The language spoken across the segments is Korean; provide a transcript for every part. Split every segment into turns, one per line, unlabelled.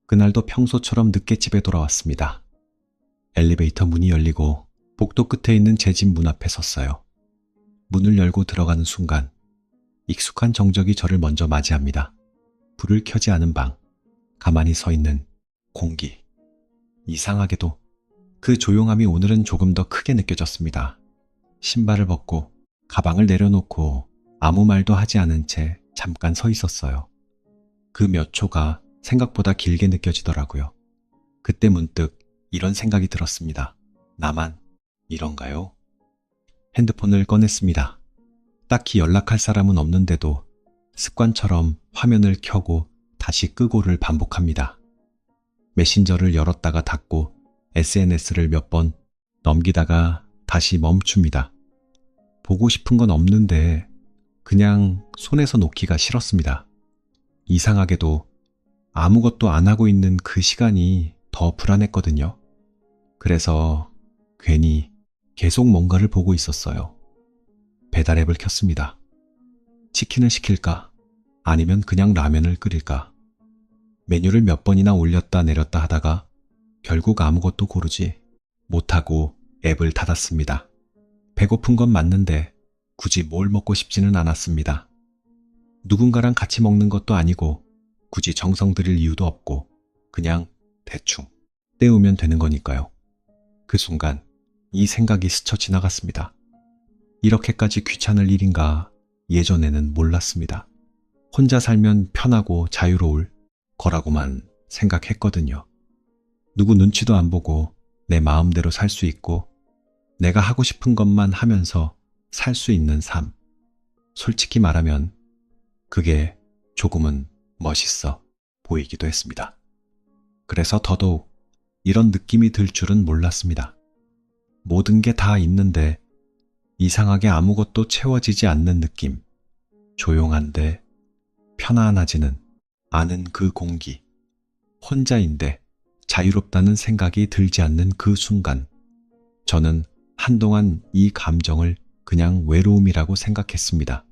그날도 평소처럼 늦게 집에 돌아왔습니다. 엘리베이터 문이 열리고 복도 끝에 있는 제 집 문 앞에 섰어요. 문을 열고 들어가는 순간 익숙한 정적이 저를 먼저 맞이합니다. 불을 켜지 않은 방, 가만히 서 있는 공기. 이상하게도 그 조용함이 오늘은 조금 더 크게 느껴졌습니다. 신발을 벗고 가방을 내려놓고 아무 말도 하지 않은 채 잠깐 서 있었어요. 그 몇 초가 생각보다 길게 느껴지더라고요. 그때 문득 이런 생각이 들었습니다. 나만 이런가요? 핸드폰을 꺼냈습니다. 딱히 연락할 사람은 없는데도 습관처럼 화면을 켜고 다시 끄고를 반복합니다. 메신저를 열었다가 닫고 SNS를 몇 번 넘기다가 다시 멈춥니다. 보고 싶은 건 없는데 그냥 손에서 놓기가 싫었습니다. 이상하게도 아무것도 안 하고 있는 그 시간이 더 불안했거든요. 그래서 괜히 계속 뭔가를 보고 있었어요. 배달 앱을 켰습니다. 치킨을 시킬까? 아니면 그냥 라면을 끓일까? 메뉴를 몇 번이나 올렸다 내렸다 하다가 결국 아무것도 고르지 못하고 앱을 닫았습니다. 배고픈 건 맞는데 굳이 뭘 먹고 싶지는 않았습니다. 누군가랑 같이 먹는 것도 아니고 굳이 정성 들일 이유도 없고 그냥 대충 때우면 되는 거니까요. 그 순간 이 생각이 스쳐 지나갔습니다. 이렇게까지 귀찮을 일인가 예전에는 몰랐습니다. 혼자 살면 편하고 자유로울 거라고만 생각했거든요. 누구 눈치도 안 보고 내 마음대로 살 수 있고 내가 하고 싶은 것만 하면서 살 수 있는 삶. 솔직히 말하면 그게 조금은 멋있어 보이기도 했습니다. 그래서 더더욱 이런 느낌이 들 줄은 몰랐습니다. 모든 게 다 있는데 이상하게 아무것도 채워지지 않는 느낌. 조용한데 편안하지는 않은 그 공기. 혼자인데 자유롭다는 생각이 들지 않는 그 순간. 저는 한동안 이 감정을 그냥 외로움이라고 생각했습니다.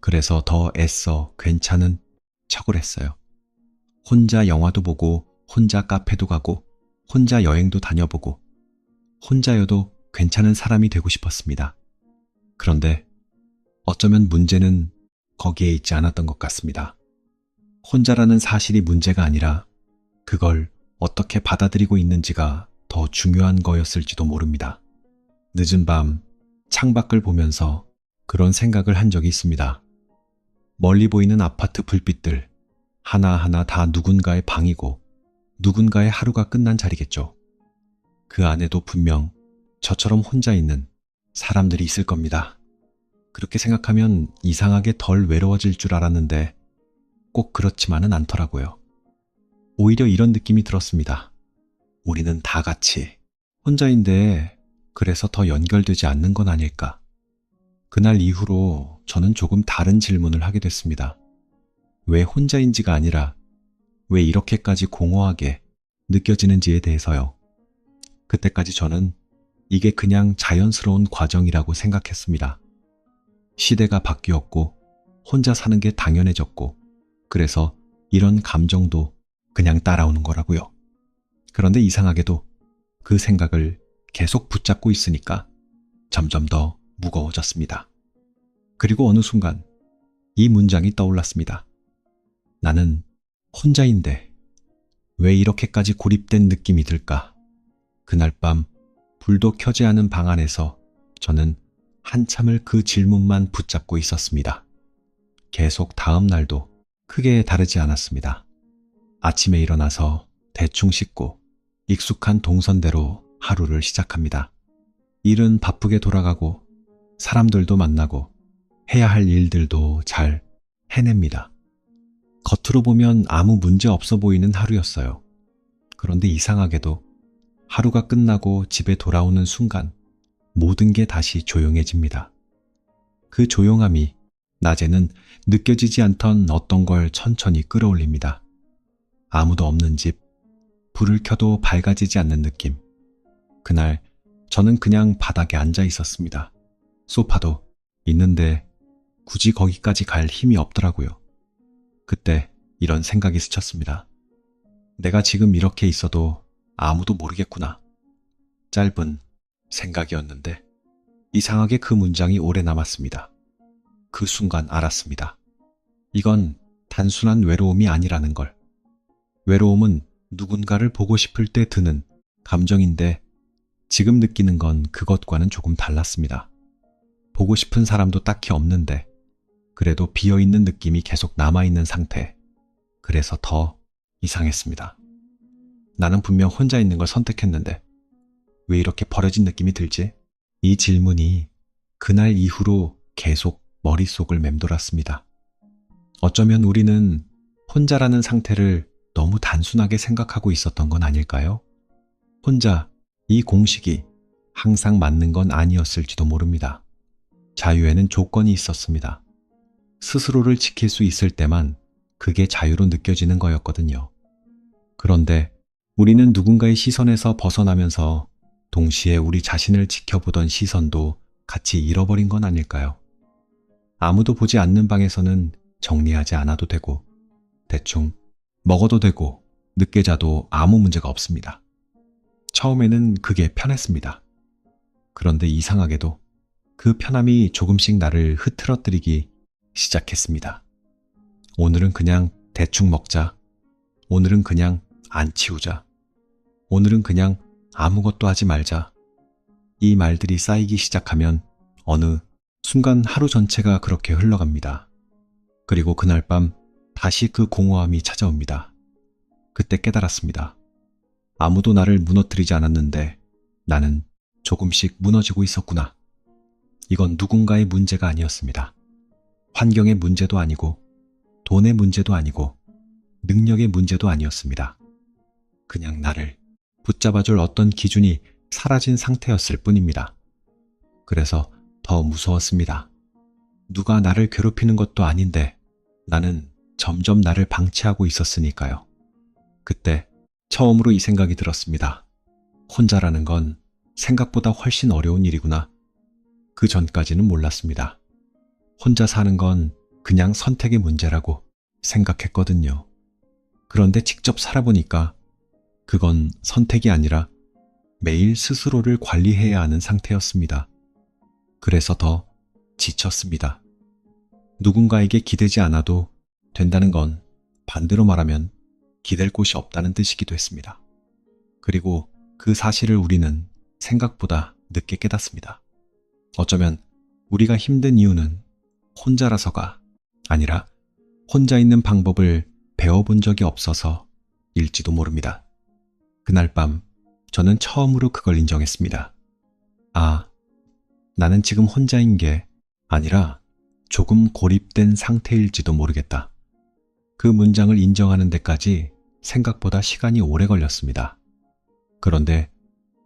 그래서 더 애써 괜찮은 척을 했어요. 혼자 영화도 보고, 혼자 카페도 가고, 혼자 여행도 다녀보고, 혼자여도 괜찮은 사람이 되고 싶었습니다. 그런데 어쩌면 문제는 거기에 있지 않았던 것 같습니다. 혼자라는 사실이 문제가 아니라 그걸 어떻게 받아들이고 있는지가 더 중요한 거였을지도 모릅니다. 늦은 밤 창밖을 보면서 그런 생각을 한 적이 있습니다. 멀리 보이는 아파트 불빛들 하나하나 다 누군가의 방이고 누군가의 하루가 끝난 자리겠죠. 그 안에도 분명 저처럼 혼자 있는 사람들이 있을 겁니다. 그렇게 생각하면 이상하게 덜 외로워질 줄 알았는데 꼭 그렇지만은 않더라고요. 오히려 이런 느낌이 들었습니다. 우리는 다 같이 혼자인데 그래서 더 연결되지 않는 건 아닐까. 그날 이후로 저는 조금 다른 질문을 하게 됐습니다. 왜 혼자인지가 아니라 왜 이렇게까지 공허하게 느껴지는지에 대해서요. 그때까지 저는 이게 그냥 자연스러운 과정이라고 생각했습니다. 시대가 바뀌었고 혼자 사는 게 당연해졌고 그래서 이런 감정도 그냥 따라오는 거라고요. 그런데 이상하게도 그 생각을 계속 붙잡고 있으니까 점점 더 무거워졌습니다. 그리고 어느 순간 이 문장이 떠올랐습니다. 나는 혼자인데 왜 이렇게까지 고립된 느낌이 들까? 그날 밤 불도 켜지 않은 방 안에서 저는 한참을 그 질문만 붙잡고 있었습니다. 계속 다음 날도 크게 다르지 않았습니다. 아침에 일어나서 대충 씻고 익숙한 동선대로 하루를 시작합니다. 일은 바쁘게 돌아가고 사람들도 만나고 해야 할 일들도 잘 해냅니다. 겉으로 보면 아무 문제 없어 보이는 하루였어요. 그런데 이상하게도 하루가 끝나고 집에 돌아오는 순간 모든 게 다시 조용해집니다. 그 조용함이 낮에는 느껴지지 않던 어떤 걸 천천히 끌어올립니다. 아무도 없는 집, 불을 켜도 밝아지지 않는 느낌. 그날 저는 그냥 바닥에 앉아 있었습니다. 소파도 있는데 굳이 거기까지 갈 힘이 없더라고요. 그때 이런 생각이 스쳤습니다. 내가 지금 이렇게 있어도 아무도 모르겠구나. 짧은 생각이었는데 이상하게 그 문장이 오래 남았습니다. 그 순간 알았습니다. 이건 단순한 외로움이 아니라는 걸. 외로움은 누군가를 보고 싶을 때 드는 감정인데 지금 느끼는 건 그것과는 조금 달랐습니다. 보고 싶은 사람도 딱히 없는데 그래도 비어있는 느낌이 계속 남아있는 상태. 그래서 더 이상했습니다. 나는 분명 혼자 있는 걸 선택했는데 왜 이렇게 버려진 느낌이 들지? 이 질문이 그날 이후로 계속 머릿속을 맴돌았습니다. 어쩌면 우리는 혼자라는 상태를 너무 단순하게 생각하고 있었던 건 아닐까요? 혼자, 이 공식이 항상 맞는 건 아니었을지도 모릅니다. 자유에는 조건이 있었습니다. 스스로를 지킬 수 있을 때만 그게 자유로 느껴지는 거였거든요. 그런데 우리는 누군가의 시선에서 벗어나면서 동시에 우리 자신을 지켜보던 시선도 같이 잃어버린 건 아닐까요? 아무도 보지 않는 방에서는 정리하지 않아도 되고 대충 먹어도 되고 늦게 자도 아무 문제가 없습니다. 처음에는 그게 편했습니다. 그런데 이상하게도 그 편함이 조금씩 나를 흐트러뜨리기 시작했습니다. 오늘은 그냥 대충 먹자. 오늘은 그냥 안 치우자. 오늘은 그냥 아무것도 하지 말자. 이 말들이 쌓이기 시작하면 어느 순간 하루 전체가 그렇게 흘러갑니다. 그리고 그날 밤 다시 그 공허함이 찾아옵니다. 그때 깨달았습니다. 아무도 나를 무너뜨리지 않았는데 나는 조금씩 무너지고 있었구나. 이건 누군가의 문제가 아니었습니다. 환경의 문제도 아니고 돈의 문제도 아니고 능력의 문제도 아니었습니다. 그냥 나를 붙잡아줄 어떤 기준이 사라진 상태였을 뿐입니다. 그래서 더 무서웠습니다. 누가 나를 괴롭히는 것도 아닌데 나는 점점 나를 방치하고 있었으니까요. 그때 처음으로 이 생각이 들었습니다. 혼자라는 건 생각보다 훨씬 어려운 일이구나. 그 전까지는 몰랐습니다. 혼자 사는 건 그냥 선택의 문제라고 생각했거든요. 그런데 직접 살아보니까 그건 선택이 아니라 매일 스스로를 관리해야 하는 상태였습니다. 그래서 더 지쳤습니다. 누군가에게 기대지 않아도 된다는 건 반대로 말하면 기댈 곳이 없다는 뜻이기도 했습니다. 그리고 그 사실을 우리는 생각보다 늦게 깨닫습니다. 어쩌면 우리가 힘든 이유는 혼자라서가 아니라 혼자 있는 방법을 배워본 적이 없어서일지도 모릅니다. 그날 밤 저는 처음으로 그걸 인정했습니다. 아, 나는 지금 혼자인 게 아니라 조금 고립된 상태일지도 모르겠다. 그 문장을 인정하는 데까지 생각보다 시간이 오래 걸렸습니다. 그런데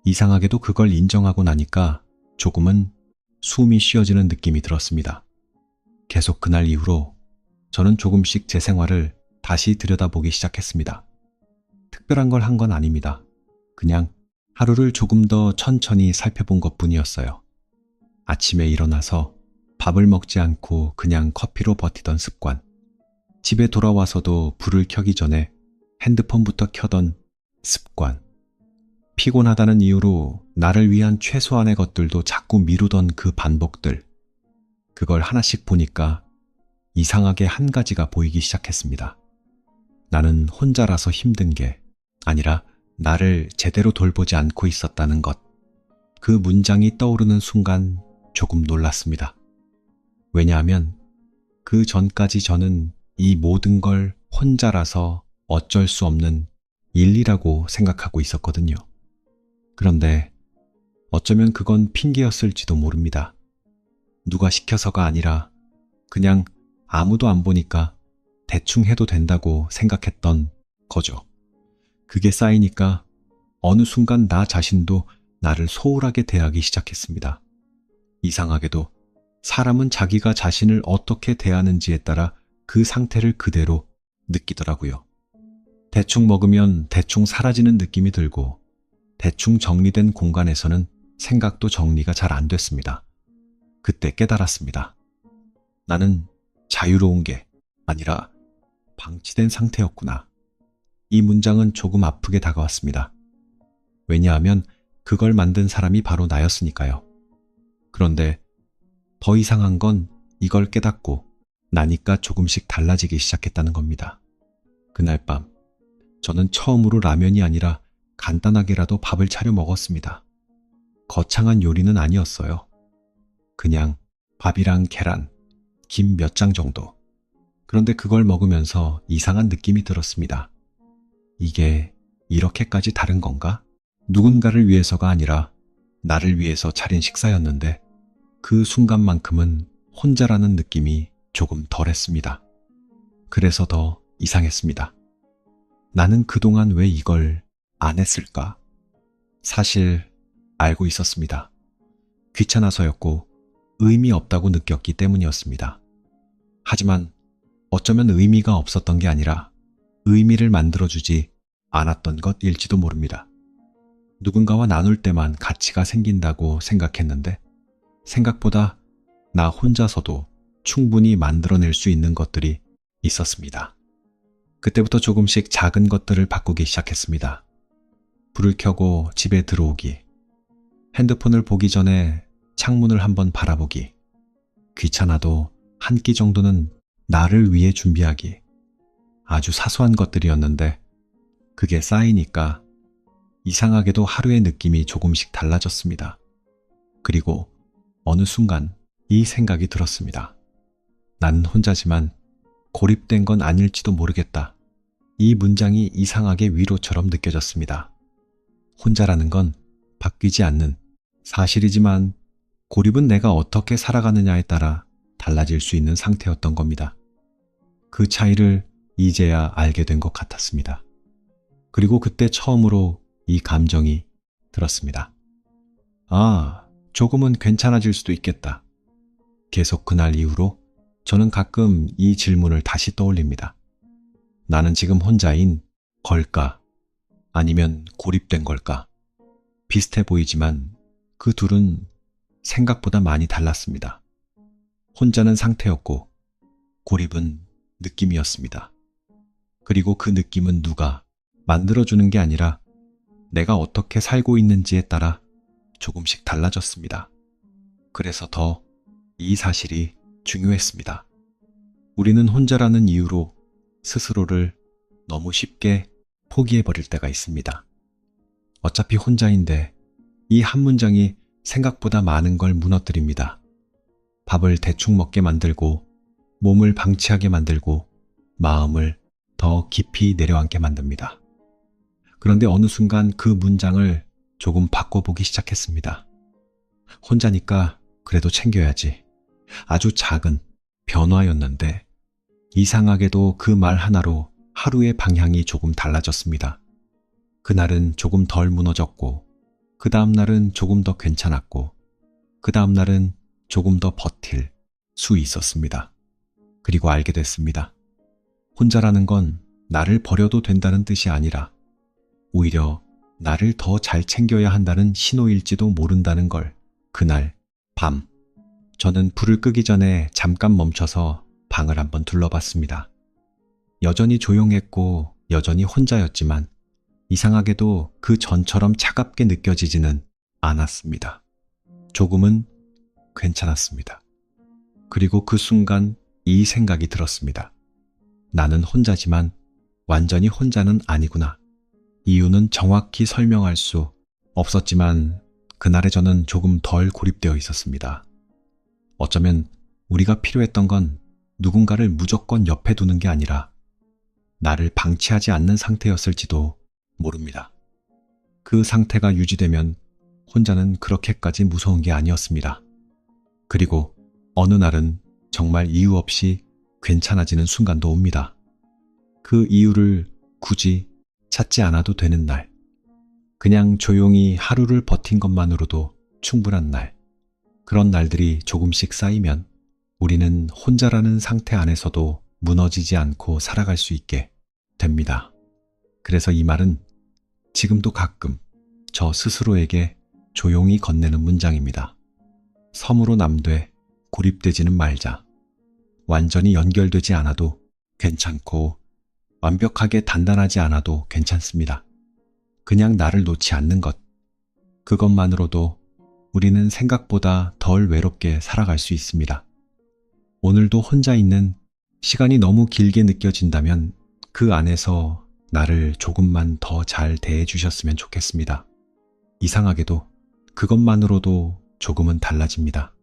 이상하게도 그걸 인정하고 나니까 조금은 숨이 쉬어지는 느낌이 들었습니다. 계속 그날 이후로 저는 조금씩 제 생활을 다시 들여다보기 시작했습니다. 특별한 걸 한 건 아닙니다. 그냥 하루를 조금 더 천천히 살펴본 것뿐이었어요. 아침에 일어나서 밥을 먹지 않고 그냥 커피로 버티던 습관. 집에 돌아와서도 불을 켜기 전에 핸드폰부터 켜던 습관. 피곤하다는 이유로 나를 위한 최소한의 것들도 자꾸 미루던 그 반복들. 그걸 하나씩 보니까 이상하게 한 가지가 보이기 시작했습니다. 나는 혼자라서 힘든 게 아니라 나를 제대로 돌보지 않고 있었다는 것. 그 문장이 떠오르는 순간 조금 놀랐습니다. 왜냐하면 그 전까지 저는 이 모든 걸 혼자라서 어쩔 수 없는 일이라고 생각하고 있었거든요. 그런데 어쩌면 그건 핑계였을지도 모릅니다. 누가 시켜서가 아니라 그냥 아무도 안 보니까 대충 해도 된다고 생각했던 거죠. 그게 쌓이니까 어느 순간 나 자신도 나를 소홀하게 대하기 시작했습니다. 이상하게도 사람은 자기가 자신을 어떻게 대하는지에 따라 그 상태를 그대로 느끼더라고요. 대충 먹으면 대충 사라지는 느낌이 들고 대충 정리된 공간에서는 생각도 정리가 잘 안 됐습니다. 그때 깨달았습니다. 나는 자유로운 게 아니라 방치된 상태였구나. 이 문장은 조금 아프게 다가왔습니다. 왜냐하면 그걸 만든 사람이 바로 나였으니까요. 그런데 더 이상한 건 이걸 깨닫고 나니까 조금씩 달라지기 시작했다는 겁니다. 그날 밤, 저는 처음으로 라면이 아니라 간단하게라도 밥을 차려 먹었습니다. 거창한 요리는 아니었어요. 그냥 밥이랑 계란, 김 몇 장 정도. 그런데 그걸 먹으면서 이상한 느낌이 들었습니다. 이게 이렇게까지 다른 건가? 누군가를 위해서가 아니라 나를 위해서 차린 식사였는데 그 순간만큼은 혼자라는 느낌이 조금 덜했습니다. 그래서 더 이상했습니다. 나는 그동안 왜 이걸 안 했을까? 사실 알고 있었습니다. 귀찮아서였고 의미 없다고 느꼈기 때문이었습니다. 하지만 어쩌면 의미가 없었던 게 아니라 의미를 만들어주지 않았던 것일지도 모릅니다. 누군가와 나눌 때만 가치가 생긴다고 생각했는데 생각보다 나 혼자서도 충분히 만들어낼 수 있는 것들이 있었습니다. 그때부터 조금씩 작은 것들을 바꾸기 시작했습니다. 불을 켜고 집에 들어오기, 핸드폰을 보기 전에 창문을 한번 바라보기, 귀찮아도 한 끼 정도는 나를 위해 준비하기. 아주 사소한 것들이었는데 그게 쌓이니까 이상하게도 하루의 느낌이 조금씩 달라졌습니다. 그리고 어느 순간 이 생각이 들었습니다. 난 혼자지만 고립된 건 아닐지도 모르겠다. 이 문장이 이상하게 위로처럼 느껴졌습니다. 혼자라는 건 바뀌지 않는 사실이지만 고립은 내가 어떻게 살아가느냐에 따라 달라질 수 있는 상태였던 겁니다. 그 차이를 이제야 알게 된 것 같았습니다. 그리고 그때 처음으로 이 감정이 들었습니다. 아, 조금은 괜찮아질 수도 있겠다. 계속 그날 이후로 저는 가끔 이 질문을 다시 떠올립니다. 나는 지금 혼자인 걸까? 아니면 고립된 걸까? 비슷해 보이지만 그 둘은 생각보다 많이 달랐습니다. 혼자는 상태였고 고립은 느낌이었습니다. 그리고 그 느낌은 누가 만들어주는 게 아니라 내가 어떻게 살고 있는지에 따라 조금씩 달라졌습니다. 그래서 더 이 사실이 중요했습니다. 우리는 혼자라는 이유로 스스로를 너무 쉽게 포기해버릴 때가 있습니다. 어차피 혼자인데 이 한 문장이 생각보다 많은 걸 무너뜨립니다. 밥을 대충 먹게 만들고 몸을 방치하게 만들고 마음을 더 깊이 내려앉게 만듭니다. 그런데 어느 순간 그 문장을 조금 바꿔보기 시작했습니다. 혼자니까 그래도 챙겨야지. 아주 작은 변화였는데 이상하게도 그 말 하나로 하루의 방향이 조금 달라졌습니다. 그날은 조금 덜 무너졌고 그 다음 날은 조금 더 괜찮았고 그 다음 날은 조금 더 버틸 수 있었습니다. 그리고 알게 됐습니다. 혼자라는 건 나를 버려도 된다는 뜻이 아니라 오히려 나를 더 잘 챙겨야 한다는 신호일지도 모른다는 걸 그날 밤 저는 불을 끄기 전에 잠깐 멈춰서 방을 한번 둘러봤습니다. 여전히 조용했고 여전히 혼자였지만 이상하게도 그 전처럼 차갑게 느껴지지는 않았습니다. 조금은 괜찮았습니다. 그리고 그 순간 이 생각이 들었습니다. 나는 혼자지만 완전히 혼자는 아니구나. 이유는 정확히 설명할 수 없었지만 그날의 저는 조금 덜 고립되어 있었습니다. 어쩌면 우리가 필요했던 건 누군가를 무조건 옆에 두는 게 아니라 나를 방치하지 않는 상태였을지도 모릅니다. 그 상태가 유지되면 혼자는 그렇게까지 무서운 게 아니었습니다. 그리고 어느 날은 정말 이유 없이 괜찮아지는 순간도 옵니다. 그 이유를 굳이 찾지 않아도 되는 날, 그냥 조용히 하루를 버틴 것만으로도 충분한 날, 그런 날들이 조금씩 쌓이면 우리는 혼자라는 상태 안에서도 무너지지 않고 살아갈 수 있게 됩니다. 그래서 이 말은 지금도 가끔 저 스스로에게 조용히 건네는 문장입니다. 섬으로 남되 고립되지는 말자. 완전히 연결되지 않아도 괜찮고 완벽하게 단단하지 않아도 괜찮습니다. 그냥 나를 놓지 않는 것. 그것만으로도 우리는 생각보다 덜 외롭게 살아갈 수 있습니다. 오늘도 혼자 있는 시간이 너무 길게 느껴진다면 그 안에서 나를 조금만 더 잘 대해 주셨으면 좋겠습니다. 이상하게도 그것만으로도 조금은 달라집니다.